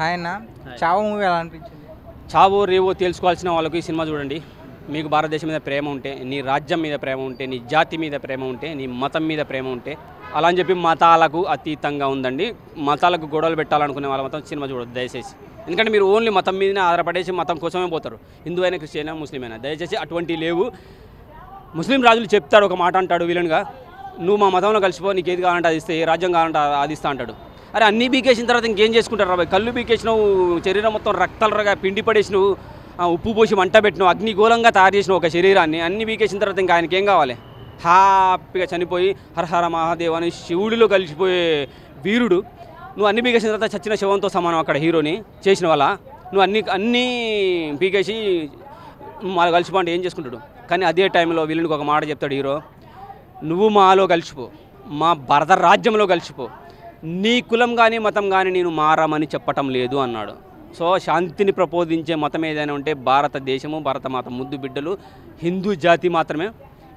Hi అన్న, చావు movie ఎలా అనిపించింది? చావో రేవో తెలుసుకోవాల్సిన వాళ్ళకి ఈ సినిమా చూడండి. మీకు భారతదేశం మీద ప్రేమ ఉంటే, నీ రాజ్యం మీద ప్రేమ ఉంటే, నీ జాతి మీద ప్రేమ ఉంటే, నీ మతం మీద ప్రేమ ఉంటే, అలా అని చెప్పి మతాలకు అతీతంగా ఉందండి. మతాలకు గొడవలు పెట్టాలనుకునే వాళ్ళ మతం సినిమా చూడదు దయచేసి. ఎందుకంటే మీరు ఓన్లీ మతం మీదనే ఆధారపడేసి మతం కోసమే పోతారు. హిందూ అయినా, క్రిస్టియన్ అయినా, ముస్లిం అయినా. దయచేసి అటువంటివి లేవు. ముస్లిం రాజులు చెప్తాడు, ఒక మాట అంటాడు విలన్గా, నువ్వు మా మతంలో కలిసిపో, నీకు ఏది కావాలంటే అది ఇస్తే, ఏ రాజ్యం కావాలంటే అది ఇస్తా అంటాడు. అరే అన్నీ బీకేసిన తర్వాత ఇంకేం చేసుకుంటారు రాబాయ్? కళ్ళు బీకేసినావు, శరీరం మొత్తం రక్తాలుగా పిండి పడేసినావు, ఉప్పు పోసి మంట పెట్టినావు, అగ్నిగోళంగా తయారు చేసినావు ఒక శరీరాన్ని. అన్నీ బీకేసిన తర్వాత ఇంకా ఆయనకి ఏం కావాలి? హ్యాపీగా చనిపోయి హరహర మహాదేవ్ అని శివుడిలో కలిసిపోయే వీరుడు నువ్వు అన్ని బీకేసిన తర్వాత చచ్చిన శవంతో సమానం అక్కడ హీరోని చేసిన వాళ్ళ. నువ్వు అన్నీ పీకేసి మాలో కలిసిపోంటే ఏం చేసుకుంటాడు? కానీ అదే టైంలో వీళ్ళకి ఒక మాట చెప్తాడు హీరో, నువ్వు మాలో కలిసిపో, మా భారత రాజ్యంలో కలిసిపో, నీ కులం కానీ మతం కానీ నేను మారమని చెప్పటం లేదు అన్నాడు. సో శాంతిని ప్రబోధించే మతం ఏదైనా ఉంటే భారతదేశము, భారతమాత ముద్దు బిడ్డలు, హిందూ జాతి మాత్రమే.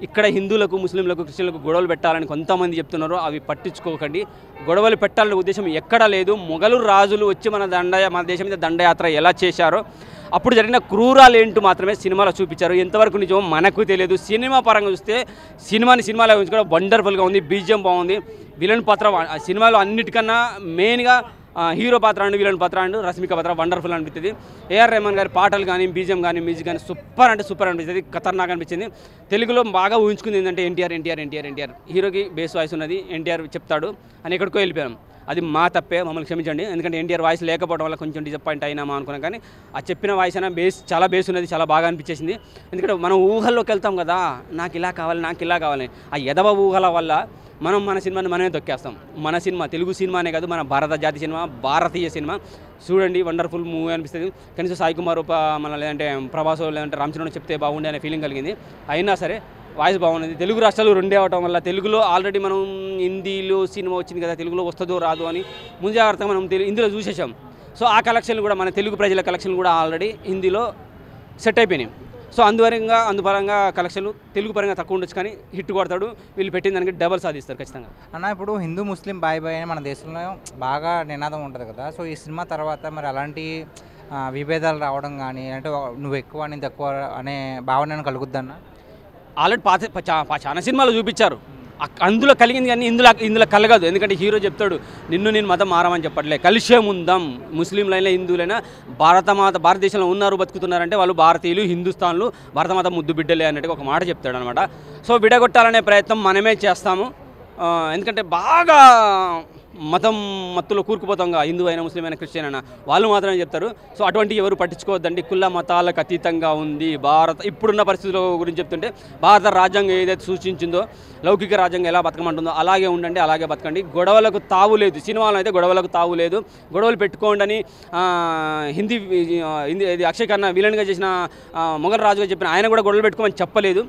ఇక్కడ హిందువులకు, ముస్లింలకు, క్రిస్టియన్లకు గొడవలు పెట్టాలని కొంతమంది చెప్తున్నారు. అవి పట్టించుకోకండి. గొడవలు పెట్టాలనే ఉద్దేశం ఎక్కడా లేదు. మొఘలు రాజులు వచ్చి మన దేశం మీద దండయాత్ర ఎలా చేశారో అప్పుడు జరిగిన క్రూరాలు ఏంటో మాత్రమే సినిమాలో చూపించారు. ఎంతవరకు నిజమో మనకు తెలియదు. సినిమా పరంగా చూస్తే సినిమాలో ఉంచుకోవడం వండర్ఫుల్గా ఉంది. బీజిఎం బాగుంది. విలన్ పాత్ర సినిమాలో అన్నిటికన్నా మెయిన్గా హీరో పాత్ర అండ్ విలన్ పాత్ర అండ్ రష్మిక పాత్ర వండర్ఫుల్ అనిపిస్తుంది. ఏఆర్ రెహమాన్ గారి పాటలు కానీ, బీజిఎం కానీ, మ్యూజిక్ కానీ సూపర్ అనిపిస్తుంది. ఖతర్నాక్ అనిపించింది. తెలుగులో బాగా ఊహించుకుంది ఏంటంటే ఎన్టీఆర్ హీరోకి బేస్ వాయిస్ ఉన్నది. ఎన్టీఆర్ చెప్తాడు అని ఎక్కడికో వెళ్ళిపోయాం. అది మా తప్పే, మమ్మల్ని క్షమించండి. ఎందుకంటే ఎన్టీఆర్ వాయిస్ లేకపోవడం వల్ల కొంచెం డిసప్పాయింట్ అయినామా అనుకున్నాం. కానీ ఆ చెప్పిన వాయిస్ అయినా చాలా బేస్ ఉన్నది, చాలా బాగా అనిపించేసింది. ఎందుకంటే మనం ఊహల్లోకి వెళ్తాం కదా, నాకు ఇలా కావాలి. ఆ ఎదవ ఊహల వల్ల మన సినిమాని మనమే తొక్కేస్తాం. మన సినిమా తెలుగు సినిమానే కాదు, మన భారత జాతి సినిమా, భారతీయ సినిమా చూడండి. వండర్ఫుల్ మూవీ అనిపిస్తుంది. కనీసం సాయి కుమార్ మన లేదంటే ప్రభాస్ లేదంటే రామ్ చరణ్ చెప్తే బాగుండే అనే ఫీలింగ్ కలిగింది. అయినా సరే వాయిస్ బాగున్నది. తెలుగు రాష్ట్రాలు రెండే అవటం వల్ల తెలుగులో ఆల్రెడీ మనం హిందీలో సినిమా వచ్చింది కదా, తెలుగులో వస్తుందో రాదు అని ముంజాగ్రత్తగా మనం హిందీలో చూసేసాం. సో ఆ కలెక్షన్లు కూడా మన తెలుగు ప్రజల కలెక్షన్లు కూడా ఆల్రెడీ హిందీలో సెట్ అయిపోయినాయి. సో అందుపరంగా కలెక్షన్లు తెలుగు పరంగా తక్కువ ఉండొచ్చు, కానీ హిట్ కొడతాడు. వీళ్ళు పెట్టిన దానికి డబల్ సాధిస్తారు ఖచ్చితంగా. అన్న, ఇప్పుడు హిందూ ముస్లిం బాయ్ అని మన దేశంలో బాగా నినాదం ఉంటుంది కదా. సో ఈ సినిమా తర్వాత మరి అలాంటి విభేదాలు రావడం కానీ, అంటే నువ్వు ఎక్కువ నేను తక్కువ అనే భావన కలుగుద్దన్న? ఆల్రెడీ చాలా సినిమాలు చూపించారు, అందులో కలిగింది. కానీ ఇందులో కలగదు. ఎందుకంటే హీరో చెప్తాడు, నేను మతం మారమని చెప్పట్లే, కలిసే ఉందాం. ముస్లింలైనా హిందువులైనా భారతదేశంలో ఉన్నారు, బతుకుతున్నారంటే వాళ్ళు భారతీయులు, హిందుస్థాన్లు, భారతమాత ముద్దు బిడ్డలే అన్నట్టుగా ఒక మాట చెప్తాడు అనమాట. సో విడగొట్టాలనే ప్రయత్నం మనమే చేస్తాము. ఎందుకంటే బాగా మత్తులో కూరుకుపోతాంగా, హిందూ అయినా, ముస్లిం అయినా, క్రిస్టియన్ అయినా వాళ్ళు మాత్రమే చెప్తారు. సో అటువంటి ఎవరు పట్టించుకోవద్దండి. కుల మతాలకు అతీతంగా ఉంది ఇప్పుడున్న పరిస్థితుల గురించి చెప్తుంటే భారత రాజ్యాంగం ఏదైతే సూచించిందో, లౌకిక రాజ్యాంగం ఎలా బతకమంటుందో అలాగే ఉండండి, అలాగే బతకండి. గొడవలకు తావు లేదు. సినిమాలో అయితే గొడవలకు తావు లేదు. గొడవలు పెట్టుకోండి అని హిందీ ఇది అక్షయ్ ఖన్నా విలన్గా చేసిన మొఘల్ రాజుగా చెప్పిన ఆయన కూడా గొడవలు పెట్టుకోమని చెప్పలేదు.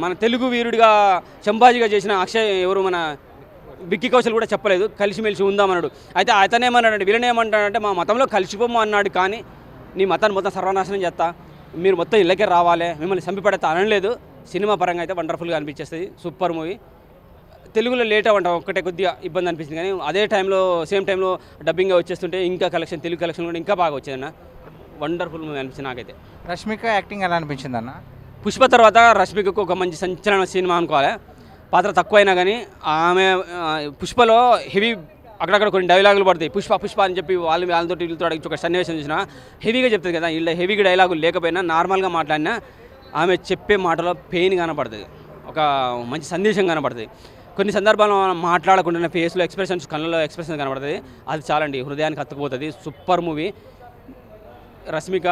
మన తెలుగు వీరుడిగా సంభాజీగా చేసిన మన విక్కీ కౌశల్ కూడా చెప్పలేదు, కలిసిమెలిసి ఉందామన్నాడు. అయితే అతనేమన్నాడు, విలన్ ఏమంటాడంటే మా మతంలో కలిసిపోము అన్నాడు. కానీ నీ మతాన్ని మొత్తం సర్వనాశనం చేస్తా, మీరు మొత్తం ఇళ్ళకే రావాలి, మిమ్మల్ని చంపిపడతా అనలేదు. సినిమా పరంగా అయితే వండర్ఫుల్గా అనిపించేస్తుంది. Super movie. తెలుగులో లేట్ అవ్వంట ఒక్కటే కొద్దిగా ఇబ్బంది అనిపించింది, కానీ అదే సేమ్ టైంలో డబ్బింగ్గా వచ్చేస్తుంటే ఇంకా తెలుగు కలెక్షన్ కూడా ఇంకా బాగా వచ్చేదన్న. వండర్ఫుల్ మూవీ అనిపించింది నాకైతే. రష్మిక యాక్టింగ్ ఎలా అనిపించింది అన్న? పుష్ప తర్వాత రష్మికకు ఒక మంచి సంచలన సినిమా అనుకోవాలి. పాత్ర తక్కువైనా కానీ ఆమె పుష్పలో హెవీ అక్కడక్కడ కొన్ని డైలాగులు పడతాయి. పుష్ప అని చెప్పి వాళ్ళతో వీళ్ళతో అడిగి ఒక సన్నివేశం చూసినా హెవీగా చెప్తుంది కదా. వీళ్ళ హెవీగా డైలాగులు లేకపోయినా నార్మల్గా మాట్లాడినా ఆమె చెప్పే మాటలో పెయిన్ కనపడుతుంది, ఒక మంచి సందేశం కనపడుతుంది. కొన్ని సందర్భాల్లో మాట్లాడకుండా ఫేస్లో ఎక్స్ప్రెషన్స్, కళ్ళలో ఎక్స్ప్రెషన్స్ కనపడుతుంది. అది చాలండి, హృదయానికి హత్తుకుపోతుంది. Super movie. Rashmika,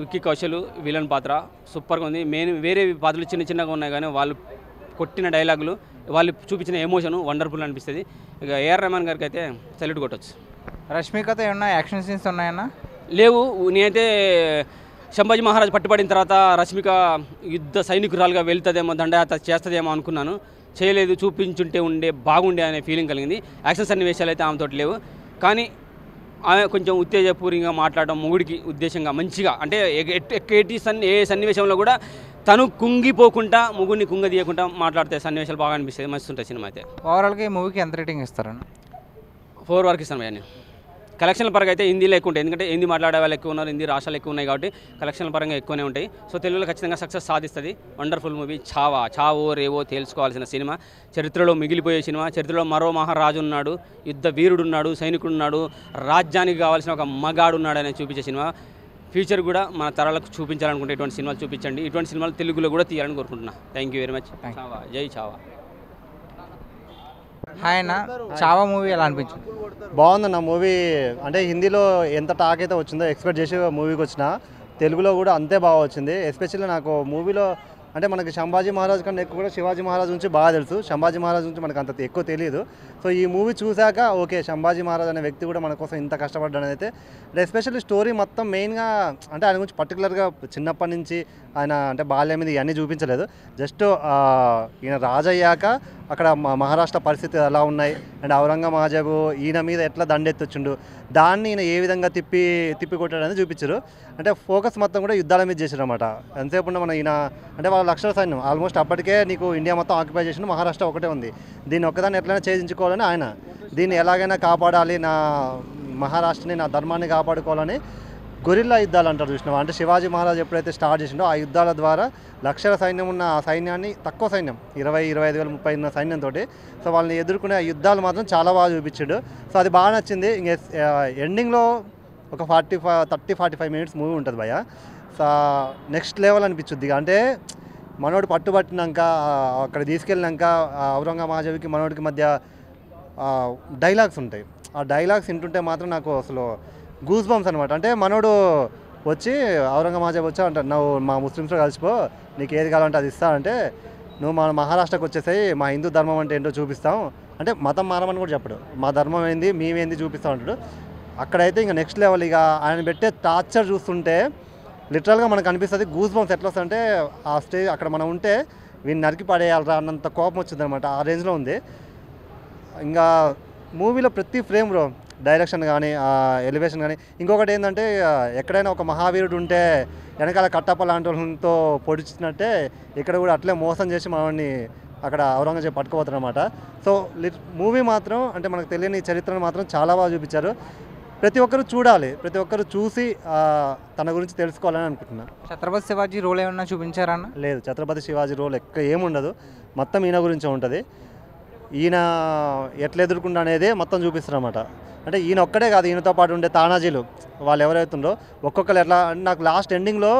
Vicky Kaushal villain పాత్ర సూపర్గా ఉంది. వేరే పాత్రలు చిన్నగా ఉన్నాయి, కానీ వాళ్ళు కొట్టిన డైలాగులు, వాళ్ళు చూపించిన ఎమోషన్ వండర్ఫుల్ అనిపిస్తుంది. ఇక ఏఆర్ రెహమాన్ గారికి అయితే సెల్యూట్ కొట్టవచ్చు. రష్మికతో ఏమన్నా యాక్షన్ సీన్స్ ఉన్నాయన్నా? లేవు. నేనైతే సంభాజీ మహారాజ్ పట్టుబడిన తర్వాత రష్మిక యుద్ధ సైనికురాలుగా వెళ్తుందేమో, దండయాత్ర చేస్తుందేమో అనుకున్నాను. చేయలేదు. చూపించుంటే బాగుండే అనే ఫీలింగ్ కలిగింది. యాక్షన్ సన్నివేశాలు అయితే ఆమెతో లేవు, కానీ ఆమె కొంచెం ఉత్తేజపూర్వంగా మాట్లాడడం, మొగుడికి ఉద్దేశంగా మంచిగా, అంటే ఏ సన్నివేశంలో కూడా తను కుంగిపోకుండా ముగ్గురిని కుంగదీయకుండా మాట్లాడితే సన్నివేశాలు బాగా అనిపిస్తాయి. మస్తు ఉంటాయి సినిమా అయితే. ఓవరాల్గా ఈ మూవీకి ఎంత రేటింగ్ ఇస్తారన్న? 4 వరకు ఇస్తాను. కలెక్షన్ల పరంగా అయితే హిందీలో ఎక్కువ ఉంటాయి, ఎందుకంటే హిందీ మాట్లాడే వాళ్ళు ఎక్కువ ఉన్నారు, హిందీ రాష్ట్రాలు ఎక్కువ ఉన్నాయి కాబట్టి కలెక్షన్ల పరంగా ఎక్కువనే ఉంటాయి. సో తెలుగులో ఖచ్చితంగా సక్సెస్ సాధిస్తుంది. Wonderful movie. చావో రేవో తెలుసుకోవాల్సిన సినిమా, చరిత్రలో మిగిలిపోయే సినిమా. చరిత్రలో మరో మహారాజు ఉన్నాడు, యుద్ధ వీరుడు ఉన్నాడు, సైనికుడు ఉన్నాడు, రాజ్యానికి కావాల్సిన ఒక మగాడు ఉన్నాడు అని చూపించే సినిమా. ఫ్యూచర్ కూడా మన తరాలకు చూపించాలనుకుంటే ఇటువంటి సినిమాలు చూపించండి. ఇటువంటి సినిమాలు తెలుగులో కూడా తీయాలని కోరుకుంటున్నా. Thank you very much. Chhaava, జై చావా. హాయ్ అన్న, చావా మూవీ ఎలా అనిపించింది? బాగుందన్న మూవీ. అంటే హిందీలో ఎంత టాక్ అయితే వచ్చిందో ఎక్స్పెక్ట్ చేసి మూవీకి వచ్చిన, తెలుగులో కూడా అంతే బాగా వచ్చింది. ఎస్పెషల్లీ నాకు మూవీలో అంటే మనకి సంభాజీ మహారాజ్ కన్నా ఎక్కువ కూడా శివాజీ మహారాజ్ గురించి బాగా తెలుసు, సంభాజీ మహారాజ్ గురించి మనకు అంత ఎక్కువ తెలియదు. సో ఈ మూవీ చూశాక ఓకే, సంభాజీ మహారాజ్ అనే వ్యక్తి కూడా మన కోసం ఇంత కష్టపడ్డాడు అయితే. ఎస్పెషల్లీ స్టోరీ మొత్తం మెయిన్గా అంటే ఆయన గురించి పర్టికులర్గా చిన్నప్పటి నుంచి ఆయన అంటే బాల్యం మీద ఇవన్నీ చూపించలేదు. జస్ట్ ఈయన రాజయ్యాక అక్కడ మహారాష్ట్ర పరిస్థితి ఎలా ఉన్నాయి అండ్ ఔరంగజేబు ఈయన మీద ఎట్లా దండెత్తొచ్చిండు, దాన్ని ఈయన ఏ విధంగా తిప్పి కొట్టాడని చూపించారు. అంటే ఫోకస్ మొత్తం కూడా యుద్ధాల మీద చేశారు అనమాట. ఎంతసేపు ఉన్న మన ఈయన అంటే వాళ్ళ లక్షల సైన్యం ఆల్మోస్ట్ అప్పటికే నీకు ఇండియా మొత్తం ఆక్యుపై చేసిన మహారాష్ట్ర ఒకటే ఉంది. దీన్ని ఒక్కదాన్ని ఎట్లయినా ఛేదించుకోవాలని ఆయన, దీన్ని ఎలాగైనా కాపాడాలి, నా మహారాష్ట్రని నా ధర్మాన్ని కాపాడుకోవాలని గొరిల్లా యుద్ధాలు అంటారు చూసినావా. అంటే శివాజీ మహారాజ్ ఎప్పుడైతే స్టార్ట్ చేసిండో ఆ యుద్ధాల ద్వారా లక్షల సైన్యం ఉన్న ఆ సైన్యాన్ని తక్కువ సైన్యం 20-25 వేల 30 ఉన్న సైన్యంతో సో వాళ్ళని ఎదుర్కొనే ఆ యుద్ధాలు మాత్రం చాలా బాగా చూపించాడు. సో అది బాగా నచ్చింది. ఇంక ఎండింగ్లో ఒక 30-45 మినిట్స్ మూవీ ఉంటుంది భయ్య. సో నెక్స్ట్ లెవెల్ అనిపించుద్ది. అంటే మనోడు పట్టుబట్టినాక అక్కడ తీసుకెళ్ళినాక ఔరంగజేబుకి మనోడికి మధ్య డైలాగ్స్ ఉంటాయి. ఆ డైలాగ్స్ వింటుంటే మాత్రం నాకు అసలు గూస్ బంప్స్ అనమాట. అంటే మనోడు వచ్చి ఔరంగజేబు వచ్చా అంటాడు, నువ్వు మా ముస్లిమ్స్లో కలిసిపో, నీకు ఏది కావాలంటే అది ఇస్తా అంటే, నువ్వు మన మహారాష్ట్రకు వచ్చేసాయి, మా హిందూ ధర్మం అంటే ఏంటో చూపిస్తాం అంటే, మతం మారమని కూడా చెప్పడు, మా ధర్మం ఏంది మేమేంది చూపిస్తాం అంటాడు. అక్కడైతే ఇంకా నెక్స్ట్ లెవెల్. ఇక ఆయన పెట్టే టార్చర్ చూస్తుంటే లిటరల్గా మనకు అనిపిస్తుంది గూస్ బంప్స్ ఎట్లా వస్తుందంటే, ఆ స్టేజ్ అక్కడ మనం ఉంటే వీడిని నరికి పడేయాలరా అన్నంత కోపం వచ్చింది అనమాట. ఆ రేంజ్లో ఉంది. ఇంకా మూవీలో ప్రతి ఫ్రేమ్ బ్రో, డైరెక్షన్ కానీ ఎలివేషన్ కానీ. ఇంకొకటి ఏంటంటే ఎక్కడైనా ఒక మహావీరుడు ఉంటే వెనకాల కట్టప్ప లాంటి వాళ్ళతో పొడిచినట్టే ఇక్కడ కూడా అట్లే మోసం చేసి మనల్ని అక్కడ ఔరంగజేబు పట్టుకుపోతారు అనమాట. సో మూవీ మాత్రం అంటే మనకు తెలియని చరిత్రను మాత్రం చాలా బాగా చూపించారు. ప్రతి ఒక్కరు చూడాలి, ప్రతి ఒక్కరు చూసి తన గురించి తెలుసుకోవాలని అనుకుంటున్నా. ఛత్రపతి శివాజీ రోల్ ఏమన్నా చూపించారన్న? లేదు, ఛత్రపతి శివాజీ రోల్ ఏముండదు, మొత్తం ఈయన గురించే ఉంటుంది. ఈయన ఎట్లా ఎదుర్కొండ అనేది మొత్తం చూపిస్తారు అన్నమాట. అంటే ఈయన ఒక్కడే కాదు, ఈయనతో పాటు ఉండే తానాజీలు వాళ్ళు ఎవరైతుండో ఒక్కొక్కరు ఎట్లా. నాకు లాస్ట్ ఎండింగ్లో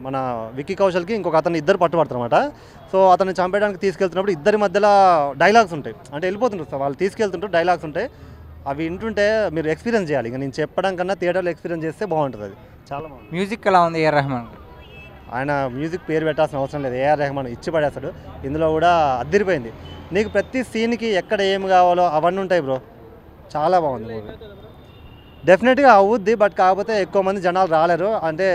మన విక్కీ కౌశల్కి ఇంకొక అతను ఇద్దరు పట్టుబడతారు అనమాట. సో అతన్ని చంపేయడానికి తీసుకెళ్తున్నప్పుడు ఇద్దరి మధ్యలో డైలాగ్స్ ఉంటాయి. అంటే వెళ్ళిపోతుంటారు వాళ్ళు తీసుకెళ్తుంటారు, డైలాగ్స్ ఉంటాయి. అవి వింటుంటే మీరు ఎక్స్పీరియన్స్ చేయాలి. ఇంకా నేను చెప్పడం కన్నా థియేటర్లో ఎక్స్పీరియన్స్ చేస్తే బాగుంటుంది. అది చాలా బాగుంది. మ్యూజిక్ ఎలా ఉంది ఏఆర్ రెహమాన్? ఆయన మ్యూజిక్ పేరు పెట్టాల్సిన అవసరం లేదు, ఏఆర్ రెహమాన్ ఇచ్చి పడేస్తాడు. ఇందులో కూడా అదిరిపోయింది. నీకు ప్రతి సీన్కి ఎక్కడ ఏం కావాలో అవన్నీ ఉంటాయి బ్రో. చాలా బాగుంది మూవీ. డెఫినెట్గా అవుద్ది, బట్ కాకపోతే ఎక్కువ మంది జనాలు రాలేరు. అంటే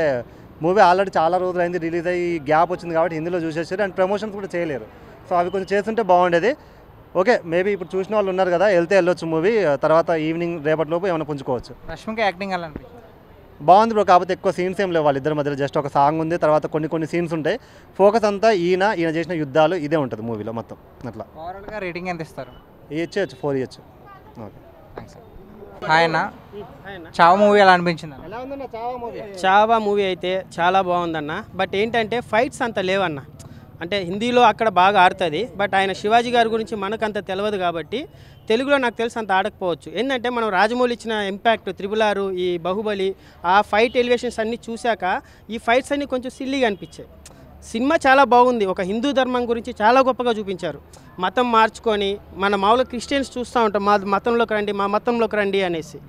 మూవీ ఆల్రెడీ చాలా రోజులు అయింది రిలీజ్ అయ్యి, గ్యాప్ వచ్చింది కాబట్టి హిందీలో చూసేసారు. అండ్ ప్రమోషన్స్ కూడా చేయలేరు. సో అవి కొంచెం చేస్తుంటే బాగుండేది. ఓకే, మేబీ ఇప్పుడు చూసిన వాళ్ళు ఉన్నారు కదా, వెళ్ళొచ్చు మూవీ. తర్వాత ఈవినింగ్ రేపటిలోపు ఏమైనా పుంజుకోవచ్చు. రష్మిక యాక్టింగ్ ఎలా అనిపించింది? బాగుంది బ్రో. కాకపోతే ఎక్కువ సీన్స్ ఏం లేవు వాళ్ళిద్దరి మధ్యలో. జస్ట్ ఒక సాంగ్ ఉంది, తర్వాత కొన్ని సీన్స్ ఉంటాయి. ఫోకస్ అంతా ఈయన చేసిన యుద్ధాలు ఇదే ఉంటుంది మూవీలో మొత్తం. అట్లా ఓవరాల్గా రేటింగ్ ఎంత ఇస్తారు? ఇచ్చేయచ్చు, 4 ఇవ్వచ్చు. Okay, thanks. హాయ్ అన్న, చావా మూవీ ఎలా అనిపించింది? ఎలా ఉందన్న చావా మూవీ? చావా మూవీ అయితే చాలా బాగుందన్న. బట్ ఏంటంటే ఫైట్స్ అంత లేవన్న. అంటే హిందీలో అక్కడ బాగా ఆడుతుంది, బట్ ఆయన శివాజీ గారి గురించి మనకు అంత తెలియదు కాబట్టి తెలుగులో నాకు తెలిసి అంత ఆడకపోవచ్చు. ఏంటంటే మనం రాజమౌళి ఇచ్చిన ఇంపాక్ట్, RRR, ఈ బాహుబలి, ఆ ఫైట్ ఎలివేషన్స్ అన్నీ చూశాక ఈ ఫైట్స్ అన్నీ కొంచెం సిల్లీగా అనిపించాయి. సినిమా చాలా బాగుంది. ఒక హిందూ ధర్మం గురించి చాలా గొప్పగా చూపించారు. మతం మార్చుకొని మన మామూలుగా క్రిస్టియన్స్ చూస్తూ ఉంటాం, మా మతంలోకి రండి అనేసి.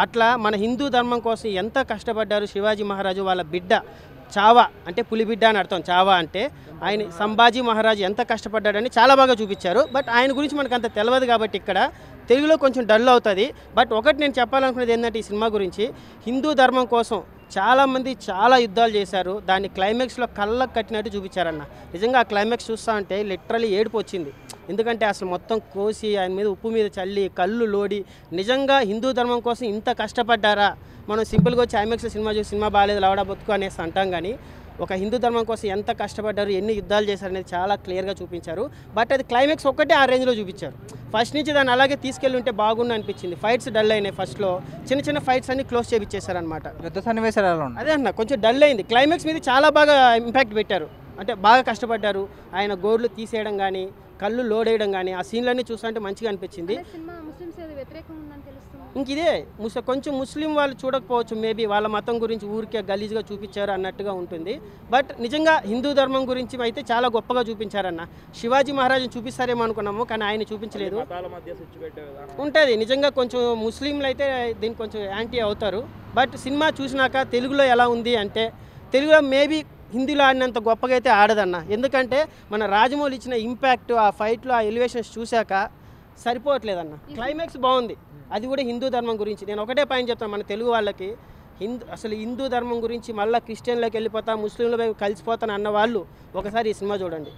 అట్లా మన హిందూ ధర్మం కోసం ఎంత కష్టపడ్డారు శివాజీ మహారాజు. వాళ్ళ బిడ్డ చావా అంటే పులి బిడ్డ అని అర్థం. చావా అంటే ఆయన సంభాజీ మహారాజు ఎంత కష్టపడ్డాడని చాలా బాగా చూపించారు. బట్ ఆయన గురించి మనకు అంత తెలియదు కాబట్టి ఇక్కడ తెలుగులో కొంచెం డల్ అవుతుంది. బట్ ఒకటి నేను చెప్పాలనుకునేది ఏంటంటే ఈ సినిమా గురించి, హిందూ ధర్మం కోసం చాలామంది చాలా యుద్ధాలు చేశారు. దాన్ని క్లైమాక్స్లో కళ్ళకు కట్టినట్టు చూపించారన్న. నిజంగా ఆ క్లైమాక్స్ చూస్తూ ఉంటే లిటరలీ ఏడుపు వచ్చింది. ఎందుకంటే అసలు మొత్తం కోసి ఆయన మీద ఉప్పు మీద చల్లి కళ్ళు లోడి, నిజంగా హిందూ ధర్మం కోసం ఇంత కష్టపడ్డారా? మనం సింపుల్గా వచ్చి ఐమాక్స్లో సినిమా చూసి సినిమా బాగాలేదు లవడా బతుకు అనేసి అంటాం, కానీ ఒక హిందూ ధర్మం కోసం ఎంత కష్టపడ్డారు, ఎన్ని యుద్ధాలు చేశారు అనేది చాలా క్లియర్గా చూపించారు. బట్ అది క్లైమాక్స్ ఒక్కటే ఆ రేంజ్లో చూపించారు. ఫస్ట్ నుంచి దాన్ని అలాగే తీసుకెళ్ళి ఉంటే బాగుండు అనిపించింది. ఫైట్స్ డల్ అయినాయి. ఫస్ట్లో చిన్న చిన్న ఫైట్స్ అన్ని క్లోజ్ చేయించేశారనమాట. యుద్ధ సన్నివేశాలు ఎలా ఉన్నాయి? అదే అన్న కొంచెం డల్ అయింది. క్లైమాక్స్ మీద చాలా బాగా ఇంపాక్ట్ పెట్టారు. అంటే బాగా కష్టపడ్డారు. ఆయన గోర్లు తీసేయడం కానీ, కళ్ళు లోడ్ వేయడం కానీ, ఆ సీన్లన్నీ చూస్తుంటే మంచిగా అనిపించింది. ఇంక ఇదే కొంచెం ముస్లిం వాళ్ళు చూడకపోవచ్చు, మేబీ వాళ్ళ మతం గురించి ఊరికే గలీజ్గా చూపించారు అన్నట్టుగా ఉంటుంది. బట్ నిజంగా హిందూ ధర్మం గురించి అయితే చాలా గొప్పగా చూపించారన్న. శివాజీ మహారాజుని చూపిస్తారేమో అనుకున్నాము, కానీ ఆయన చూపించలేదు. ఉంటుంది నిజంగా. కొంచెం ముస్లింలు అయితే దీనికి కొంచెం యాంటీ అవుతారు. బట్ సినిమా చూసినాక తెలుగులో ఎలా ఉంది అంటే, తెలుగులో మేబీ హిందీలో ఆడినంత గొప్పగా అయితే ఆడదన్న. ఎందుకంటే మన రాజమౌళి ఇచ్చిన ఇంపాక్ట్, ఆ ఫైట్లో ఆ ఎలివేషన్స్ చూశాక సరిపోవట్లేదన్న. క్లైమాక్స్ బాగుంది. అది కూడా హిందూ ధర్మం గురించి. నేను ఒకటే పాయింట్ చెప్తాను మన తెలుగు వాళ్ళకి, అసలు హిందూ ధర్మం గురించి మళ్ళీ క్రిస్టియన్లోకి వెళ్ళిపోతా, ముస్లింల వైపు కలిసిపోతాను అన్న వాళ్ళు ఒకసారి ఈ సినిమా చూడండి.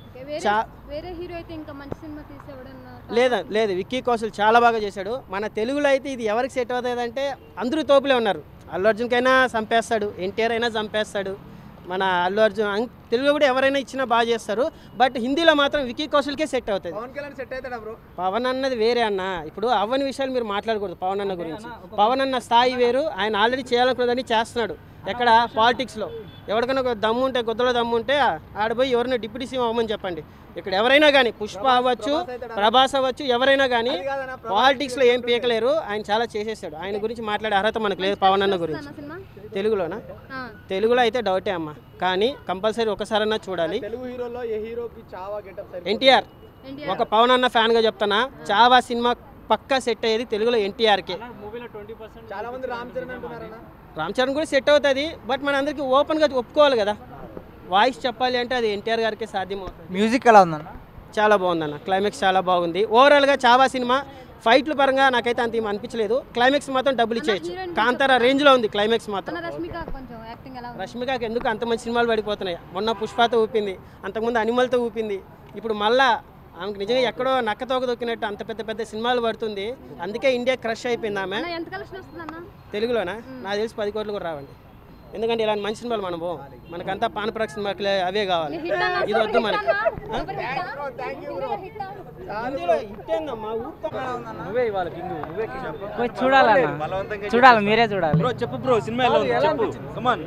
లేదు, విక్కీ కౌశల్ చాలా బాగా చేశాడు. మన తెలుగులో అయితే ఇది ఎవరికి సెట్ అవుతుంది అంటే అందరూ తోపులే ఉన్నారు. అల్లు అర్జున్కైనా చంపేస్తాడు, ఎన్టీఆర్ అయినా చంపేస్తాడు, మన అల్లు అర్జున్. తెలుగులో కూడా ఎవరైనా ఇచ్చినా బాగా చేస్తారు. బట్ హిందీలో మాత్రం విక్కీ కౌశల్కే సెట్ అవుతుంది. పవన్ అన్నది వేరే అన్న. ఇప్పుడు అవ్వని విషయాలు మీరు మాట్లాడకూడదు పవన్ అన్న గురించి. పవన్ అన్న స్థాయి వేరు. ఆయన ఆల్రెడీ చేయాలనుకున్నదని చేస్తున్నాడు. ఎక్కడ పాలిటిక్స్లో ఎవరికైనా ఒక దమ్ము ఉంటే, గొద్దలో దమ్ము ఉంటే ఆడపోయి ఎవరైనా డిప్యూటీ సీఎం అవ్వమని చెప్పండి. ఇక్కడ ఎవరైనా కానీ, పుష్ప అవ్వచ్చు, ప్రభాస్ అవ్వచ్చు, ఎవరైనా కానీ పాలిటిక్స్లో ఏం పీకలేరు. ఆయన చాలా చేసేసాడు. ఆయన గురించి మాట్లాడే అర్హత మనకు లేదు. పవన్ అన్న గురించి తెలుగులోనా? తెలుగులో అయితే డౌటే అమ్మ, కానీ కంపల్సరీ ఒకసారన్నా చూడాలి. ఎన్టీఆర్ ఒక పవన్ అన్న ఫ్యాన్గా చెప్తానా, చావా సినిమా పక్కా సెట్ అయ్యేది తెలుగులో ఎన్టీఆర్కే. రామ్ చరణ్ కూడా సెట్ అవుతుంది. బట్ మన అందరికీ ఓపెన్గా ఒప్పుకోవాలి కదా, వాయిస్ చెప్పాలి అంటే అది ఎన్టీఆర్ గారికి సాధ్యమవుతుంది. మ్యూజిక్ ఎలా ఉందన్న? చాలా బాగుందన్న. క్లైమాక్స్ చాలా బాగుంది. ఓవరాల్గా చావా సినిమా ఫైట్ల పరంగా నాకైతే అంత ఏం అనిపించలేదు. క్లైమాక్స్ మాత్రం డబ్బులు ఇచ్చేయచ్చు. కాంతారా రేంజ్లో ఉంది క్లైమాక్స్ మాత్రం. రష్మికకి ఎందుకు అంత మంచి సినిమాలు పడిపోతున్నాయి? మొన్న పుష్పతో ఊపింది, అంతకుముందు అనిమల్తో ఊపింది, ఇప్పుడు మళ్ళా ఆమెకు నిజంగా ఎక్కడో నక్కతోక దొక్కినట్టు అంత పెద్ద పెద్ద సినిమాలు పడుతుంది. అందుకే ఇండియా క్రష్ అయిపోయింది ఆమె. తెలుగులోనా? నాకు తెలిసి 10 కోట్లు కూడా రావండి. ఎందుకంటే ఇలాంటి మంచి సినిమాలు మనం పోం. మనకంతా పానప్రాక్ సినిమాకి అవే కావాలి. ఇది వద్దు మనకి. చూడాలి, మీరే చూడాలి. చెప్పు బ్రో, సినిమా ఎలా ఉంది చెప్పు. కమాన్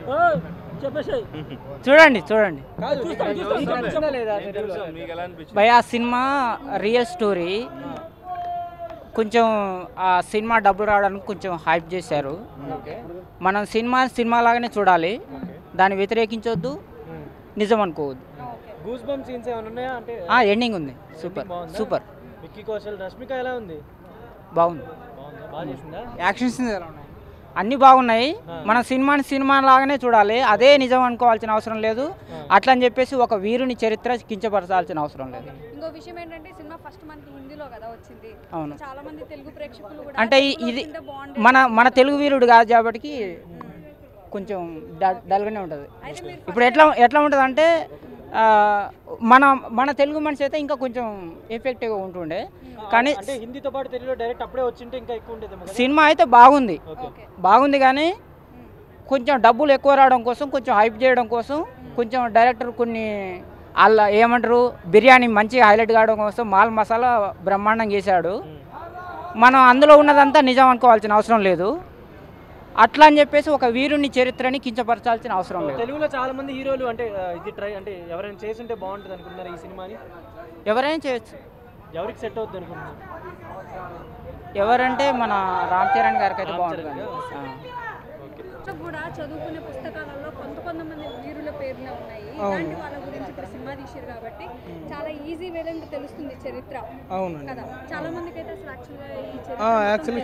చూడండి భయ. ఆ సినిమా రియల్ స్టోరీ. కొంచెం ఆ సినిమా డబ్బులు రావడానికి కొంచెం హైప్ చేశారు. మనం సినిమా లాగానే చూడాలి, దాన్ని వ్యతిరేకించవద్దు, నిజం అనుకోవద్దు. ఎండింగ్ ఉంది సూపర్. బాగుంది. యాక్షన్ సీన్స్ ఎలా ఉన్నాయి? అన్నీ బాగున్నాయి. మన సినిమా లాగానే చూడాలి, అదే నిజం అనుకోవాల్సిన అవసరం లేదు. అట్లా అని చెప్పేసి ఒక వీరుని చరిత్ర కించపరచాల్సిన అవసరం లేదు. ఇంకో విషయం ఏంటంటే సినిమా ఫస్ట్ మనకి హిందీలో కదా వచ్చింది. అవును, చాలా మంది తెలుగు ప్రేక్షకులు కూడా అంటే ఇది మన తెలుగు వీరుడు కాదు కాబట్టి కొంచెం డల్గానే ఉంటుంది. ఇప్పుడు ఎట్లా ఉంటుంది అంటే మన తెలుగు మనిషి అయితే ఇంకా కొంచెం ఎఫెక్టివ్గా ఉంటుండే, కానీ హిందీతో పాటు తెలుగులో డైరెక్ట్ అప్పుడే వచ్చింటే ఇంకా ఎక్కువ ఉంటుంది. సినిమా అయితే బాగుంది కానీ కొంచెం డబ్బులు ఎక్కువ రావడం కోసం, కొంచెం హైప్ చేయడం కోసం, కొంచెం డైరెక్టర్ కొన్ని అలా ఏమంటారు బిర్యానీ మంచిగా హైలైట్ కావడం కోసం మాల్ మసాలా బ్రహ్మాండం చేశాడు. మనం అందులో ఉన్నదంతా నిజం అనుకోవాల్సిన అవసరం లేదు. అట్లా అని చెప్పేసి ఒక వీరుని చరిత్రని కించపరచాల్సిన అవసరం లేదు. తెలుగులో చాలా మంది హీరోలు అంటే ఇది ట్రై అంటే ఎవరైనా చేస్తుంటే బాగుంటుంది అనుకుంటున్నారు ఈ సినిమాని? ఎవరైనా చేయొచ్చు. ఎవరికి సెట్ అవుతుంది అనుకుంటున్నారు? ఎవరంటే మన రామ్ చరణ్ గారికి అయితే బాగుంటుంది. కూడా చదువుకునే పుస్తకాలలో కొంతమంది వీరుల పేర్లు ఉన్నాయి. ఇలాంటి వాళ్ళ గురించి ఇప్పుడు సినిమా తీశారు కాబట్టి చాలా ఈజీ వేలో తెలుస్తుంది చరిత్ర. అవునండి కదా, చాలా మందికి అయితే యాక్చువల్లీ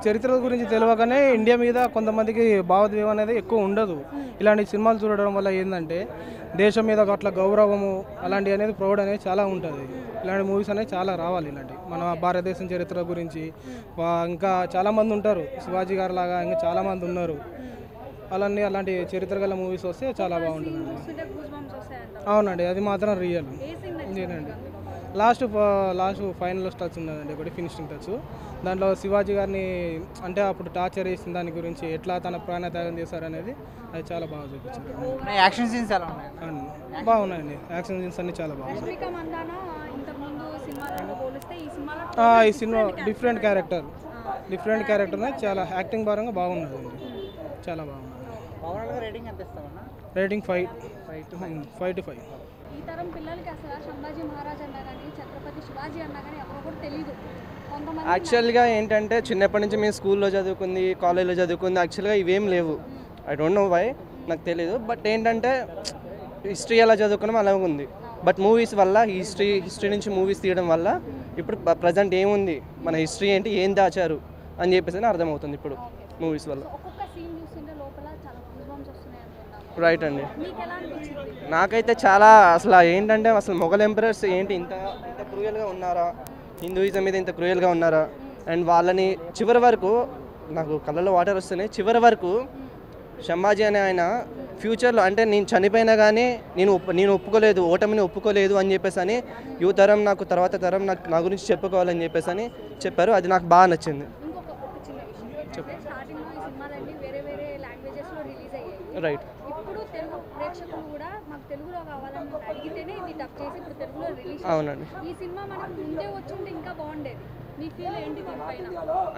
చరిత్ర గురించి తెలియకనే ఇండియా మీద కొంతమందికి భావోద్వేగం అనేది ఎక్కువ ఉండదు. ఇలాంటి సినిమాలు చూడడం వల్ల ఏంటంటే దేశం మీద అట్లా గౌరవము అలాంటివి అనేది ప్రౌడ్ అనేది చాలా ఉంటుంది. ఇలాంటి మూవీస్ అనేవి చాలా రావాలి. ఇలాంటి మన భారతదేశం చరిత్ర గురించి ఇంకా చాలామంది ఉంటారు, శివాజీ గారు లాగా ఇంకా చాలామంది ఉన్నారు. అలాంటి చరిత్ర గల మూవీస్ వస్తే చాలా బాగుంటుందండి. అవునండి, అది మాత్రం రియల్. ఇదేనండి లాస్ట్ ఫైనల్ టచ్ ఉన్నదండి, ఒకటి ఫినిషింగ్ టచ్. దాంట్లో శివాజీ గారిని అంటే అప్పుడు టార్చర్ చేసిన దాని గురించి ఎట్లా తన ప్రాణత్యాగం చేశారనేది అది చాలా బాగా చూపించారు. యాక్షన్ సీన్స్ ఎలా ఉన్నాయి? బాగున్నాయండి, యాక్షన్ సీన్స్ అన్ని చాలా బాగున్నాయి. రష్మిక మందానా ఇంతకుముందు సినిమాలతో పోలిస్తే ఈ సినిమాలో ఈ సినిమా డిఫరెంట్ క్యారెక్టర్ చాలా యాక్టింగ్ పరంగా బాగున్నదండి, చాలా బాగుంది. ఓవరాల్గా రేటింగ్ ఎంత ఇస్తామన్నా? Rating 5 to 5. ఈ తరం పిల్లలకి అసలు సంభాజీ మహారాజ్ అన్నా కానీ ఛత్రపతి శివాజీ అన్నా కానీ ఎవరు కూడా తెలియదు. కొంతమంది యాక్చువల్గా ఏంటంటే చిన్నప్పటి నుంచి మేము స్కూల్లో చదువుకుంది, కాలేజ్లో చదువుకుంది, యాక్చువల్గా ఇవేం లేవు. ఐ డోంట్ నో వై, నాకు తెలియదు. బట్ ఏంటంటే హిస్టరీ ఎలా చదువుకున్నాం అలాగే ఉంది. బట్ మూవీస్ వల్ల హిస్టరీ నుంచి మూవీస్ తీయడం వల్ల ఇప్పుడు ప్రజెంట్ ఏముంది, మన హిస్టరీ ఏంటి, ఏం దాచారు అని చెప్పేసి అర్థమవుతుంది ఇప్పుడు మూవీస్ వల్ల. ఒక్కొక్క సీన్ చూస్తుంటే లోపల చాలా గూస్బంప్స్ వస్తున్నాయి అనుకుంటాను. రైట్ అండి. మీకు ఎలా అనిపించింది? నాకైతే చాలా అసలు ఏంటంటే అసలు మొఘల్ ఎంపరర్స్ ఏంటి ఇంత క్రూయల్గా ఉన్నారా, హిందూయిజం మీద ఇంత క్రూయల్గా ఉన్నారా, అండ్ వాళ్ళని చివరి వరకు నాకు కళ్ళలో వాటర్ వస్తున్నాయి. చివరి వరకు సంభాజీ అనే ఆయన ఫ్యూచర్లో అంటే నేను చనిపోయినా కానీ నేను ఒప్పుకోలేదు, ఓటమిని ఒప్పుకోలేదు అని చెప్పేసి అని తరం నాకు తర్వాత తరం నా గురించి చెప్పుకోవాలని చెప్పేసి అని చెప్పారు. అది నాకు బాగా నచ్చింది. ఒక చిన్న విషయం, స్టార్టింగ్లో ఈ సినిమాలన్నీ వేరే వేరే లాంగ్వేజెస్లో రిలీజ్ అయ్యాయి. రైట్. ఇప్పుడు తెలుగు ప్రేక్షకులు కూడా మాకు తెలుగులో కావాలని అడిగితేనే ఇది డబ్ చేసి ఇప్పుడు తెలుగులో రిలీజ్. అవునండి. ఈ సినిమా మనకు ముందే వచ్చింటే ఇంకా బాగుండేది. మీ ఫీల్ ఏంటి దీనిపైన?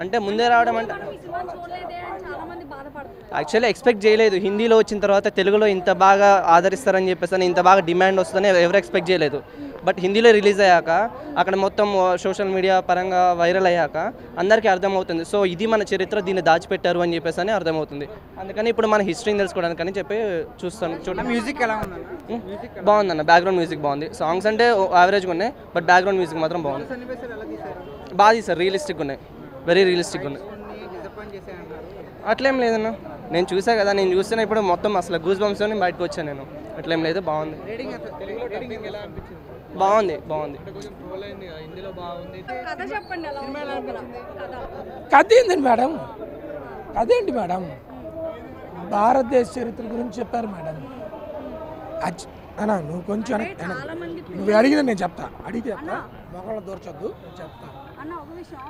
అంటే ముందే రావడం అంటే మనం ఈ సినిమా చూడలేదే అని చాలా మంది బాధపడుతున్నారు. యాక్చువల్లీ ఎక్స్పెక్ట్ చేయలేదు. హిందీలో వచ్చిన తర్వాత తెలుగులో ఇంత బాగా ఆదరిస్తారని చెప్పేసి ఇంత బాగా డిమాండ్ వస్తుందని ఎవరు ఎక్స్పెక్ట్ చేయలేదు. బట్ హిందీలో రిలీజ్ అయ్యాక అక్కడ మొత్తం సోషల్ మీడియా పరంగా వైరల్ అయ్యాక అందరికీ అర్థమవుతుంది. సో ఇది మన చరిత్ర, దీన్ని దాచిపెట్టారు అని చెప్పేసి అని అర్థమవుతుంది. అందుకని ఇప్పుడు మన హిస్టరీని తెలుసుకోవడానికి అని చెప్పి చూడండి. మ్యూజిక్ ఎలా ఉందన్న? బాగుందన్న, బ్యాక్గ్రౌండ్ మ్యూజిక్ బాగుంది. సాంగ్స్ అంటే యావరేజ్గా ఉన్నాయి, బట్ బ్యాక్గ్రౌండ్ మ్యూజిక్ మాత్రం బాగుంది. సన్నివేశాలు ఎలా తీశారు? బాగా తీశారు, రియలిస్టిక్ ఉన్నాయి, వెరీ రియలిస్టిక్ ఉన్నాయి. డిసప్పాయింట్ చేశాయన్నారు. అట్లేం లేదన్న, నేను చూసా కదా, నేను చూస్తున్నా ఇప్పుడు మొత్తం అసలు గూస్ బంప్స్తో బయటకు వచ్చాను నేను. అట్లేం లేదు, బాగుంది. బాగుంది. కథ చెప్పండి ఎలా ఉంది లోపల? కథ ఏందండి మేడం, కథ ఏంటి మేడం? భారతదేశ చరిత్ర గురించి చెప్పారు మేడం. అన్నా నువ్వు కొంచెం చాలా మంది నువ్వు అడిగిన నేను చెప్తా, అడిగితే చెప్తా, మొగల దూర్చొద్దు, చెప్తా. అన్న ఒక విషయం,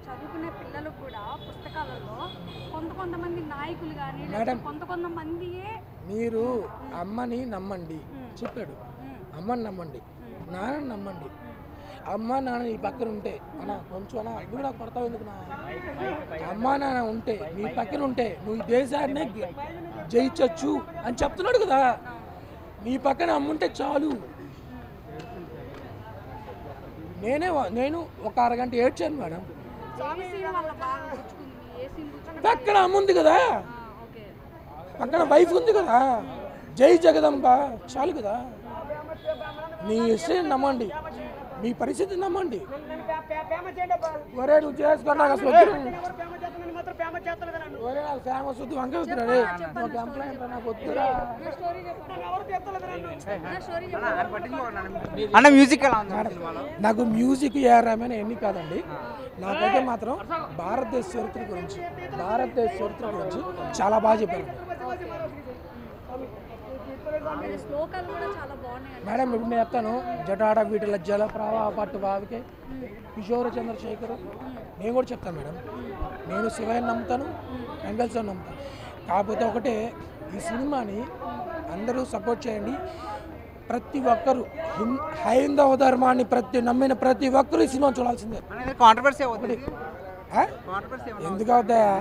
చదువుకునే పిల్లలు కూడా పుస్తకాలలో కొంతమంది నాయకులు కానీ కొంతమందియే మీరు అమ్మని నమ్మండి చెప్పాడు, అమ్మని నమ్మండి, నాన్నని నమ్మండి. అమ్మ నాన్న నీ పక్కన ఉంటే అన్న కొంచెం అన్న నువ్వు నాకు పడతావు ఎందుకు నా అమ్మ నాన్న ఉంటే నీ పక్కన ఉంటే నువ్వు ఈ దేశాన్ని జయించచ్చు అని చెప్తున్నాడు కదా. నీ పక్కన అమ్ముంటే చాలు. నేను ఒక అరగంట ఏడ్చాను మేడం. పక్కన అమ్ముంది కదా, పక్కన వైఫ్ ఉంది కదా, జై జగదంబ చాలు కదా. నీ ఇష్టం నమ్మండి, మీ పరిస్థితి నమ్మండి. ఒరే నువ్వు చేసుకున్నా అసలు ఒరే నాకు ఫేమస్ వద్దు వంక వద్దురా, కంప్లైంట్ నాకు వద్దురా. అన్న మ్యూజిక్ ఎలా ఉంది? నాకు మ్యూజిక్ ఏఆర్ రెహమాన్ ఎన్ని కాదండి, నాకైతే మాత్రం భారతదేశ చరిత్ర గురించి చాలా బాగా చెప్పారు మేడం. ఇప్పుడు నేను చెప్తాను, జటాడ వీటిల జల ప్రవాహ పట్టు బావికే కిషోర చంద్రశేఖర్, నేను కూడా చెప్తాను మేడం. నేను శివయ్య నమ్ముతాను, వెంకటేశ్వర నమ్ముతాను. కాకపోతే ఒకటే, ఈ సినిమాని అందరూ సపోర్ట్ చేయండి. ప్రతి ఒక్కరు హైందవ ధర్మాన్ని నమ్మిన ప్రతి ఒక్కరు ఈ సినిమా చూడాల్సిందే. కాంట్రవర్సీ అవుతుంది. ఎందుకు అవుతాయా?